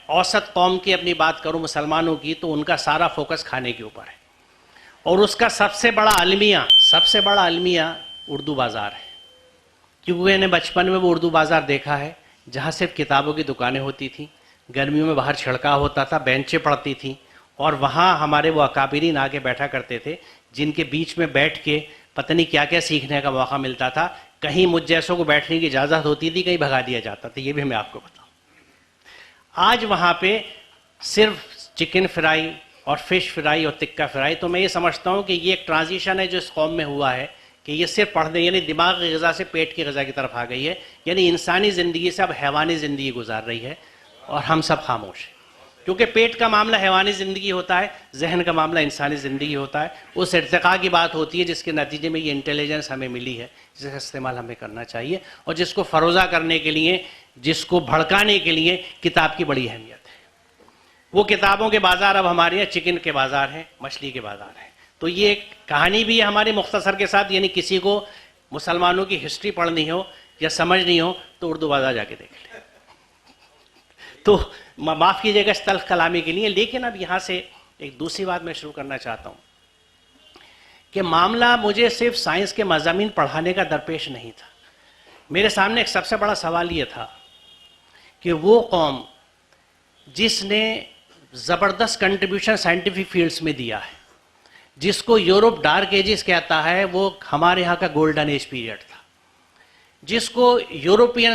اوسط قوم کی اپنی بات کروں مسلمانوں کی تو ان کا سارا فوکس کھانے کے اوپر ہے، اور اس کا سب سے بڑا المیہ اردو بازار ہے، کیونکہ میں نے بچپن میں وہ اردو بازار دیکھا ہے جہاں صرف کتابوں کی دکانیں ہوتی تھیں، گرمیوں میں باہر چھڑکاؤ ہوتا تھا، بینچیں پڑتی تھیں، اور وہاں ہمارے وہ اکابرین آ کے بیٹھا کرتے تھے جن کے بیچ میں بیٹھ کے پتہ نہیں کیا کیا سیکھنے کا موقع ملتا تھا. کہیں مجھ جیسوں کو بیٹھنے کی اجازت ہوتی تھی، کہیں بھگا دیا جاتا تھا، یہ بھی میں آپ کو بتاؤں. آج وہاں پہ صرف چکن فرائی اور فش فرائی اور تکہ فرائی. تو میں یہ سمجھتا ہوں کہ یہ ایک ٹرانزیشن ہے جو اس قوم میں ہوا ہے کہ یہ صرف پڑھنے یعنی دماغ کی غذا سے پیٹ کی غذا کی طرف آ گئی ہے، یعنی انسانی زندگی سے اب حیوانی زندگی گزار رہی ہے، اور ہم سب خاموش ہیں. کیونکہ پیٹ کا معاملہ حیوانی زندگی ہوتا ہے، ذہن کا معاملہ انسانی زندگی ہوتا ہے. اس ارتقاء کی بات ہوتی ہے جس کے نتیجے میں یہ انٹیلیجنس ہمیں ملی ہے، جس کا استعمال ہمیں کرنا چاہیے، اور جس کو فروزہ کرنے کے لیے، جس کو بھڑکانے کے لیے کتاب کی بڑی اہمیت ہے. وہ کتابوں کے بازار اب ہمارے یہاں چکن کے بازار ہیں، مچھلی کے بازار ہیں. تو یہ ایک کہانی بھی ہے ہماری مختصر کے ساتھ، یعنی کسی کو مسلمانوں کی ہسٹری پڑھنی ہو یا سمجھنی ہو تو اردو بازار جا کے دیکھ لیں. تو معاف کیجیے گا اس تلخ کلامی کے لیے، لیکن اب یہاں سے ایک دوسری بات میں شروع کرنا چاہتا ہوں کہ معاملہ مجھے صرف سائنس کے مضامین پڑھانے کا درپیش نہیں تھا. میرے سامنے ایک سب سے بڑا سوال یہ تھا کہ وہ قوم جس نے زبردست کنٹریبیوشن سائنٹیفک فیلڈز میں دیا ہے، جس کو یورپ ڈارک ایجز کہتا ہے، وہ ہمارے ہاں کا گولڈن ایج پیریڈ تھا، جس کو یورپین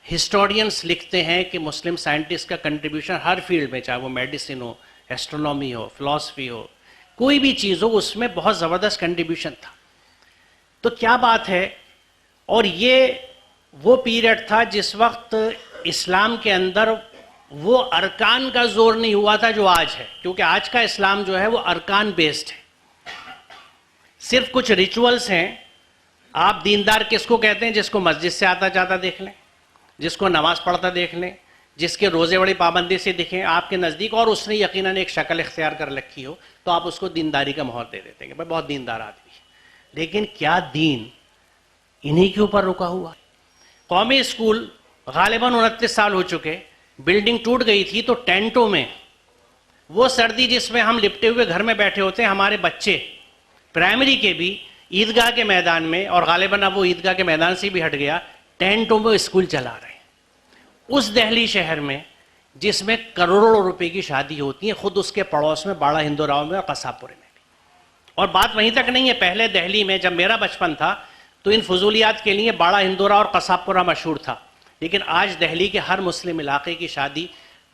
ہسٹورینز لکھتے ہیں کہ مسلم سائنٹسٹ کا کنٹریبیوشن ہر فیلڈ میں، چاہے وہ میڈیسن ہو، ایسٹرونومی ہو، فلاسفی ہو، کوئی بھی چیز ہو، اس میں بہت زبردست کنٹریبیوشن تھا. تو کیا بات ہے. اور یہ وہ پیریڈ تھا جس وقت اسلام کے اندر وہ ارکان کا زور نہیں ہوا تھا جو آج ہے، کیونکہ آج کا اسلام جو ہے وہ ارکان بیسڈ ہے، صرف کچھ ریچولز ہیں. آپ دیندار کس کو کہتے ہیں؟ جس کو مسجد سے آتا جاتا دیکھ لیں، جس کو نماز پڑھتا دیکھ لیں، جس کے روزے بڑی پابندی سے دکھیں آپ کے نزدیک، اور اس نے یقیناً ایک شکل اختیار کر رکھی ہو، تو آپ اس کو دینداری کا مہر دے دیتے ہیں کہ بھائی بہت دیندار آدمی ہے. لیکن کیا دین انہی کے اوپر رکا ہوا؟ قومی اسکول غالباً 29 سال ہو چکے، بلڈنگ ٹوٹ گئی تھی تو ٹینٹوں میں وہ سردی جس میں ہم لپٹے ہوئے گھر میں بیٹھے ہوتے ہیں، ہمارے بچے پرائمری کے بھی عیدگاہ کے میدان میں، اور غالباً اب وہ عیدگاہ کے میدان سے بھی ہٹ گیا، ٹینٹوں میں اسکول چلا رہے ہیں. اس دہلی شہر میں جس میں کروڑوں روپے کی شادی ہوتی ہیں، خود اس کے پڑوس میں باڑہ ہندوراؤ میں اور قصاب پورے میں بھی. اور بات وہیں تک نہیں ہے، پہلے دہلی میں جب میرا بچپن تھا تو ان فضولیات کے لیے باڑہ ہندوراؤ اور قصاب پورہ مشہور تھا، لیکن آج دہلی کے ہر مسلم علاقے کی شادی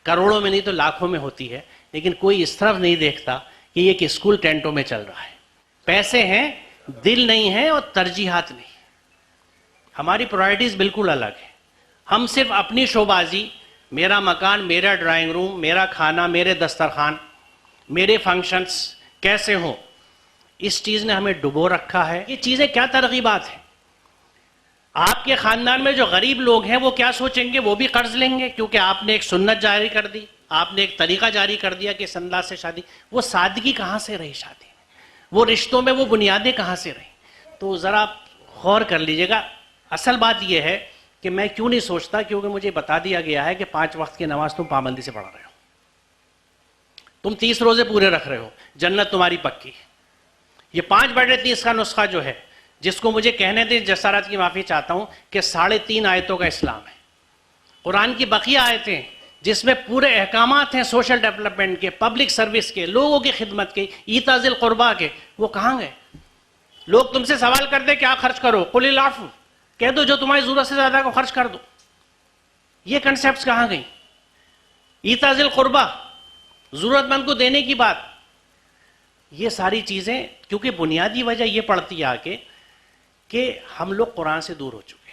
کروڑوں میں نہیں تو لاکھوں میں ہوتی ہے، لیکن کوئی اس طرف نہیں دیکھتا کہ یہ کہ اسکول ٹینٹوں میں چل رہا ہے. پیسے ہیں، دل نہیں ہے، اور ترجیحات نہیں. ہماری پرائرٹیز بالکل الگ ہیں. ہم صرف اپنی شوبازی، میرا مکان، میرا ڈرائنگ روم، میرا کھانا، میرے دسترخوان، میرے فنکشنز کیسے ہوں، اس چیز نے ہمیں ڈبو رکھا ہے. یہ چیزیں کیا ترغیبات ہیں؟ آپ کے خاندان میں جو غریب لوگ ہیں وہ کیا سوچیں گے؟ وہ بھی قرض لیں گے کیونکہ آپ نے ایک سنت جاری کر دی، آپ نے ایک طریقہ جاری کر دیا کہ اس انداز سے شادی. وہ سادگی کہاں سے رہی شادی میں؟ وہ رشتوں میں وہ بنیادیں کہاں سے رہیں؟ تو ذرا غور کر لیجئے گا. اصل بات یہ ہے کہ میں کیوں نہیں سوچتا، کیونکہ مجھے بتا دیا گیا ہے کہ 5 وقت کی نماز تم پابندی سے پڑھ رہے ہو، تم 30 روزے پورے رکھ رہے ہو، جنت تمہاری پکی ہے. یہ 5/30 کا نسخہ جو ہے، جس کو مجھے کہنے دیں، جسارت کی معافی چاہتا ہوں، کہ 3.5 آیتوں کا اسلام ہے. قرآن کی بقیہ آیتیں جس میں پورے احکامات ہیں سوشل ڈیولپمنٹ کے، پبلک سروس کے، لوگوں کی خدمت کے، ایتاء ذی القربیٰ کے، وہ کہاں گئے؟ لوگ تم سے سوال کرتے کیا خرچ کرو، قل العفو، کہہ دو جو تمہاری ضرورت سے زیادہ کو خرچ کر دو. یہ کنسیپٹس کہاں گئیں؟ ایتاء ذی القربیٰ، ضرورت مند کو دینے کی بات. یہ ساری چیزیں کیونکہ بنیادی وجہ یہ پڑتی ہے کہ ہم لوگ قرآن سے دور ہو چکے.